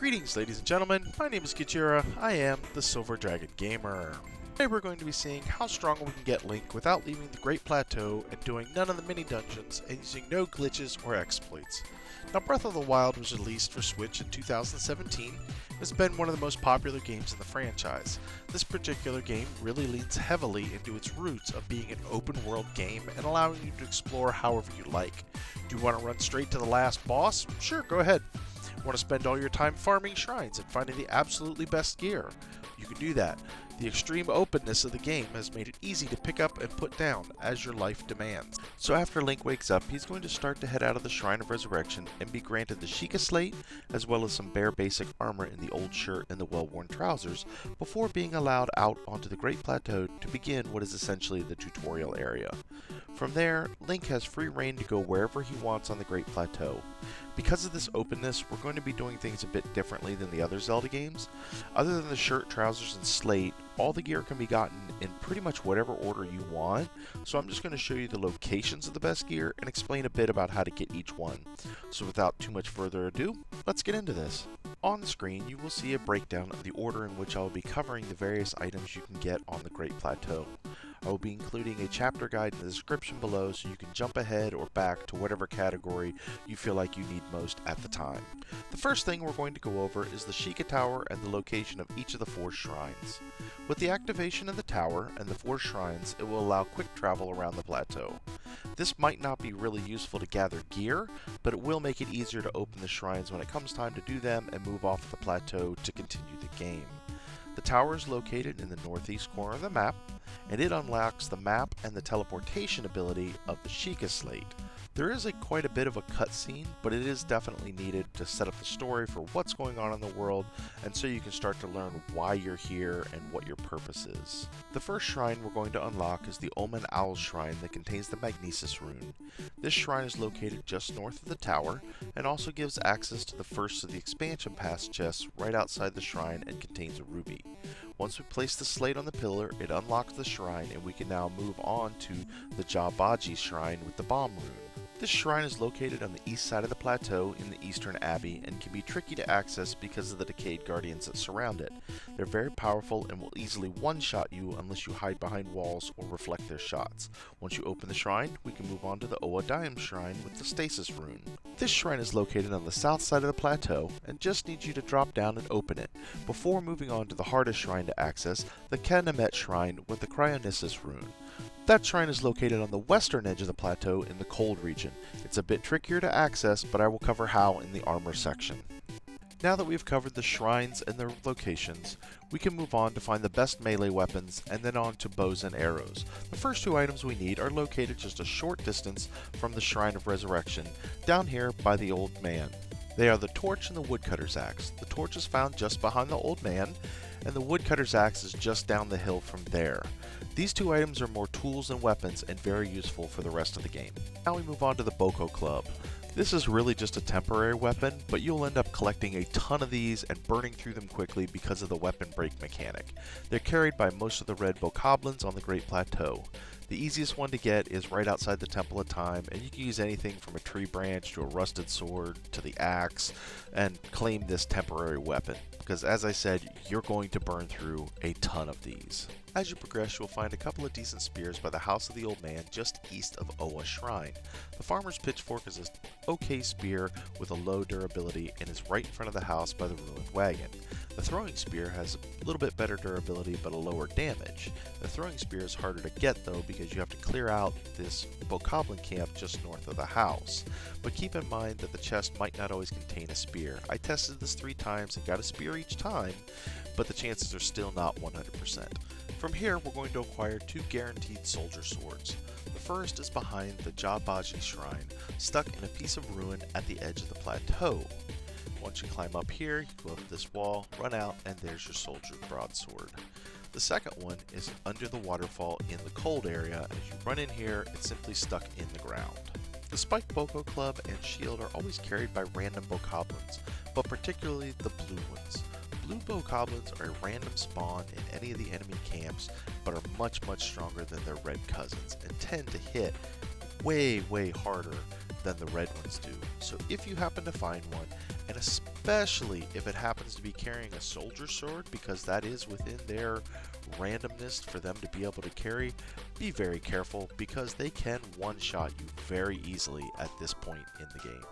Greetings, ladies and gentlemen. My name is Kajira. I am the Silver Dragon Gamer. Today we're going to be seeing how strong we can get Link without leaving the Great Plateau and doing none of the mini dungeons and using no glitches or exploits. Now, Breath of the Wild was released for Switch in 2017 and has been one of the most popular games in the franchise. This particular game really leans heavily into its roots of being an open world game and allowing you to explore however you like. Do you want to run straight to the last boss? Sure, go ahead. Want to spend all your time farming shrines and finding the absolutely best gear? You can do that. The extreme openness of the game has made it easy to pick up and put down as your life demands. So after Link wakes up, he's going to start to head out of the Shrine of Resurrection and be granted the Shikica Slate, as well as some bare basic armor in the old shirt and the well-worn trousers, before being allowed out onto the Great Plateau to begin what is essentially the tutorial area. From there, Link has free reign to go wherever he wants on the Great Plateau. Because of this openness, we're going to be doing things a bit differently than the other Zelda games. Other than the shirt, trousers, and slate, all the gear can be gotten in pretty much whatever order you want, so I'm just going to show you the locations of the best gear and explain a bit about how to get each one. So without too much further ado, let's get into this. On the screen, you will see a breakdown of the order in which I will be covering the various items you can get on the Great Plateau. I will be including a chapter guide in the description below so you can jump ahead or back to whatever category you feel like you need most at the time. The first thing we're going to go over is the Shikica Tower and the location of each of the 4 shrines. With the activation of the tower and the 4 shrines, it will allow quick travel around the plateau. This might not be really useful to gather gear, but it will make it easier to open the shrines when it comes time to do them and move off the plateau to continue the game. The tower is located in the northeast corner of the map, and it unlocks the map and the teleportation ability of the Shikica Slate. There is quite a bit of a cutscene, but it is definitely needed to set up the story for what's going on in the world, and so you can start to learn why you're here and what your purpose is. The first shrine we're going to unlock is the Omen Owl Shrine that contains the Magnesis rune. This shrine is located just north of the tower, and also gives access to the first of the expansion pass chests right outside the shrine and contains a ruby. Once we place the slate on the pillar, it unlocks the shrine, and we can now move on to the Jawaji Shrine with the bomb rune. This shrine is located on the east side of the plateau in the Eastern Abbey and can be tricky to access because of the decayed guardians that surround it. They're very powerful and will easily one-shot you unless you hide behind walls or reflect their shots. Once you open the shrine, we can move on to the Oadim Shrine with the Stasis rune. This shrine is located on the south side of the plateau and just needs you to drop down and open it, before moving on to the hardest shrine to access, the Kamet Shrine with the Cryonesis rune. That shrine is located on the western edge of the plateau in the cold region. It's a bit trickier to access, but I will cover how in the armor section. Now that we've covered the shrines and their locations, we can move on to find the best melee weapons and then on to bows and arrows. The first 2 items we need are located just a short distance from the Shrine of Resurrection, down here by the Old Man. They are the torch and the woodcutter's axe. The torch is found just behind the Old Man, and the woodcutter's axe is just down the hill from there. These 2 items are more tools and weapons and very useful for the rest of the game. Now we move on to the Boko Club. This is really just a temporary weapon, but you'll end up collecting a ton of these and burning through them quickly because of the weapon break mechanic. They're carried by most of the red bokoblins on the Great Plateau. The easiest one to get is right outside the Temple of Time, and you can use anything from a tree branch to a rusted sword to the axe and claim this temporary weapon, because as I said, you're going to burn through a ton of these. As you progress, you'll find a couple of decent spears by the House of the Old Man just east of Oa Shrine. The Farmer's Pitchfork is an okay spear with a low durability and is right in front of the house by the ruined wagon. The Throwing Spear has a little bit better durability but a lower damage. The Throwing Spear is harder to get though because you have to clear out this bokoblin camp just north of the house. But keep in mind that the chest might not always contain a spear. I tested this 3 times and got a spear each time, but the chances are still not 100%. From here, we're going to acquire 2 guaranteed soldier swords. The first is behind the Jawaji Shrine, stuck in a piece of ruin at the edge of the plateau. Once you climb up here, you go up this wall, run out, and there's your soldier broadsword. The second one is under the waterfall in the cold area. As you run in here, it's simply stuck in the ground. The Spiked Boko Club and Shield are always carried by random bokoblins, but particularly the blue ones. Blue bokoblins are a random spawn in any of the enemy camps, but are much stronger than their red cousins and tend to hit way harder than the red ones do. So if you happen to find one and especially if it happens to be carrying a soldier sword, because that is within their randomness for them to be able to carry, be very careful because they can one-shot you very easily at this point in the game.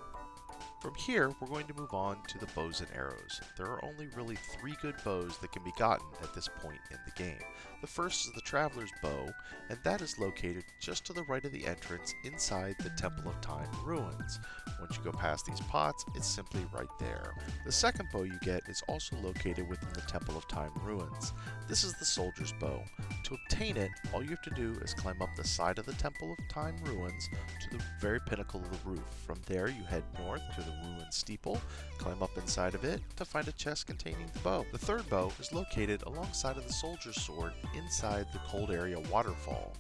From here, we're going to move on to the bows and arrows. There are only really 3 good bows that can be gotten at this point in the game. The first is the Traveler's Bow, and that is located just to the right of the entrance inside the Temple of Time ruins. Once you go past these pots, it's simply right there. The second bow you get is also located within the Temple of Time ruins. This is the Soldier's Bow. To obtain it, all you have to do is climb up the side of the Temple of Time ruins to the very pinnacle of the roof. From there, you head north to the ruined steeple, climb up inside of it to find a chest containing the bow. The third bow is located alongside of the Soldier's Sword inside the cold area Waterfall.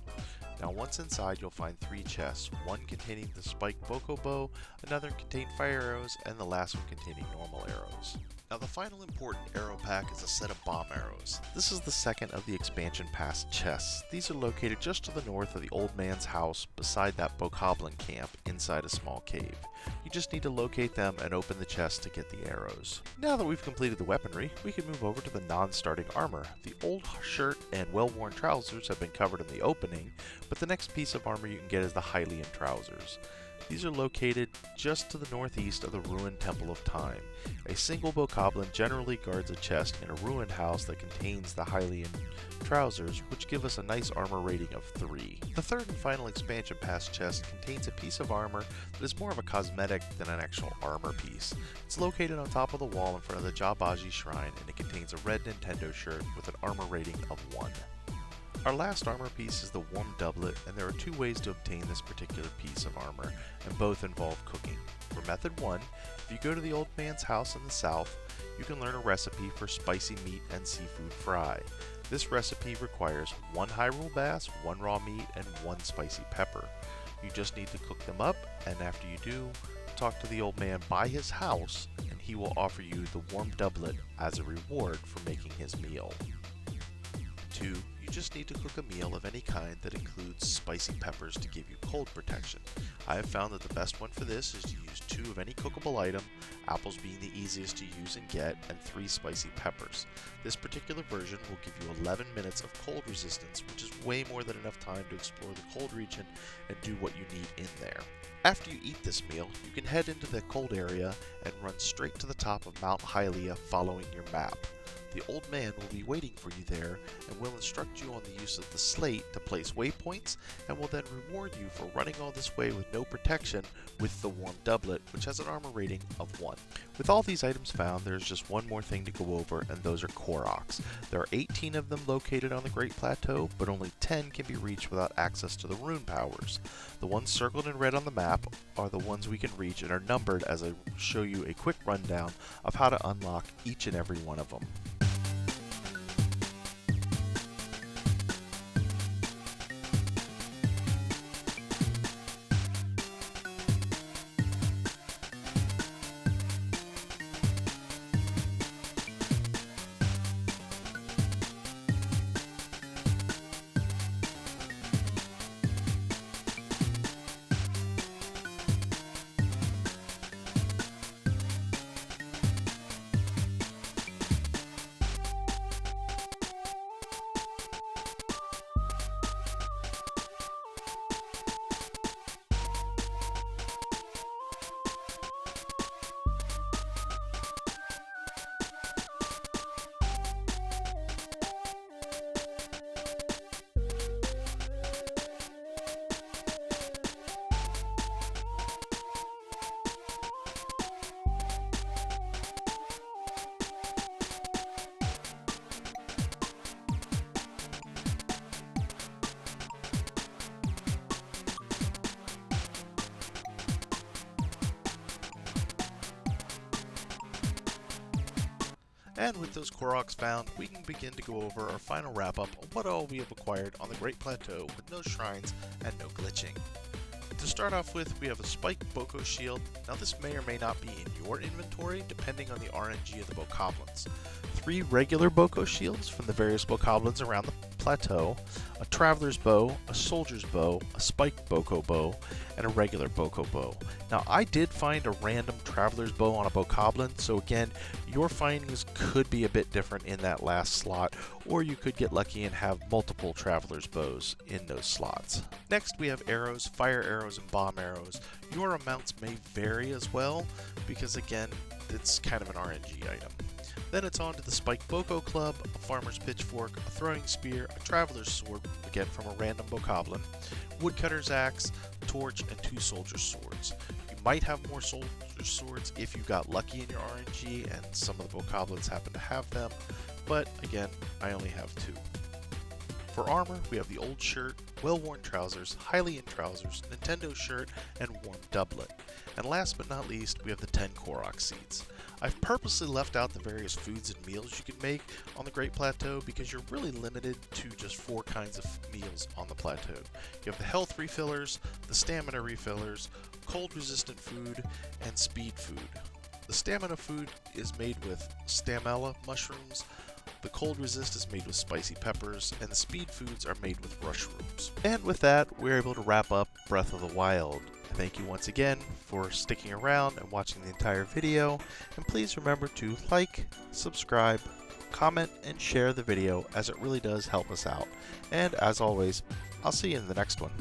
Now once inside, you'll find 3 chests, one containing the spiked boko bow, another containing fire arrows, and the last one containing normal arrows. Now the final important arrow pack is a set of bomb arrows. This is the second of the expansion pass chests. These are located just to the north of the old man's house beside that bokoblin camp inside a small cave. You just need to locate them and open the chest to get the arrows. Now that we've completed the weaponry, we can move over to the non-starting armor. The old shirt and well-worn trousers have been covered in the opening, but the next piece of armor you can get is the Hilian Trousers. These are located just to the northeast of the ruined Temple of Time. A single bokoblin generally guards a chest in a ruined house that contains the Hilian Trousers, which give us a nice armor rating of 3. The third and final expansion pass chest contains a piece of armor that is more of a cosmetic than an actual armor piece. It's located on top of the wall in front of the Jawaji Shrine, and it contains a red Nintendo shirt with an armor rating of 1. Our last armor piece is the warm doublet, and there are 2 ways to obtain this particular piece of armor, and both involve cooking. For method 1, if you go to the old man's house in the south, you can learn a recipe for spicy meat and seafood fry. This recipe requires 1 Hyrule bass, 1 raw meat, and 1 spicy pepper. You just need to cook them up, and after you do, talk to the old man by his house, and he will offer you the warm doublet as a reward for making his meal. 2, you just need to cook a meal of any kind that includes spicy peppers to give you cold protection. I have found that the best one for this is to use 2 of any cookable item, apples being the easiest to use and get, and 3 spicy peppers. This particular version will give you 11 minutes of cold resistance, which is way more than enough time to explore the cold region and do what you need in there. After you eat this meal, you can head into the cold area and run straight to the top of Mount Hilia following your map. The old man will be waiting for you there and will instruct you on the use of the slate to place waypoints, and will then reward you for running all this way with no protection with the warm doublet, which has an armor rating of 1. With all these items found, there's just one more thing to go over, and those are Cororox. There are 18 of them located on the Great Plateau, but only 10 can be reached without access to the rune powers. The ones circled in red on the map are the ones we can reach and are numbered as I show you a quick rundown of how to unlock each and every one of them. And with those Cororox found, we can begin to go over our final wrap-up on what all we have acquired on the Great Plateau with no shrines and no glitching. To start off with, we have a spiked boko shield. Now this may or may not be in your inventory depending on the RNG of the bokoblins. 3 regular boko shields from the various bokoblins around the plateau, a traveler's bow, a soldier's bow, a spiked boko bow, and a regular boko bow. Now I did find a random traveler's bow on a bokoblin, so again, your findings could be a bit different in that last slot, or you could get lucky and have multiple traveler's bows in those slots. Next we have arrows, fire arrows, and bomb arrows. Your amounts may vary as well, because again, it's kind of an RNG item. Then it's on to the Spiked Boko Club, a Farmer's Pitchfork, a Throwing Spear, a Traveler's Sword, again from a random bokoblin, Woodcutter's Axe, Torch, and 2 Soldier's Swords. You might have more Soldier's Swords if you got lucky in your RNG and some of the bokoblins happen to have them, but again, I only have 2. For armor, we have the Old Shirt, Well-Worn Trousers, Hilian Trousers, Nintendo Shirt, and Warm Dublet. And last but not least, we have the 10 Cororox Seeds. I've purposely left out the various foods and meals you can make on the Great Plateau because you're really limited to just 4 kinds of meals on the plateau. You have the health refillers, the stamina refillers, cold resistant food, and speed food. The stamina food is made with stamella mushrooms, the cold resist is made with spicy peppers, and the speed foods are made with mushrooms. And with that, we're able to wrap up Breath of the Wild. Thank you once again for sticking around and watching the entire video, and please remember to like, subscribe, comment, and share the video as it really does help us out. And as always, I'll see you in the next one.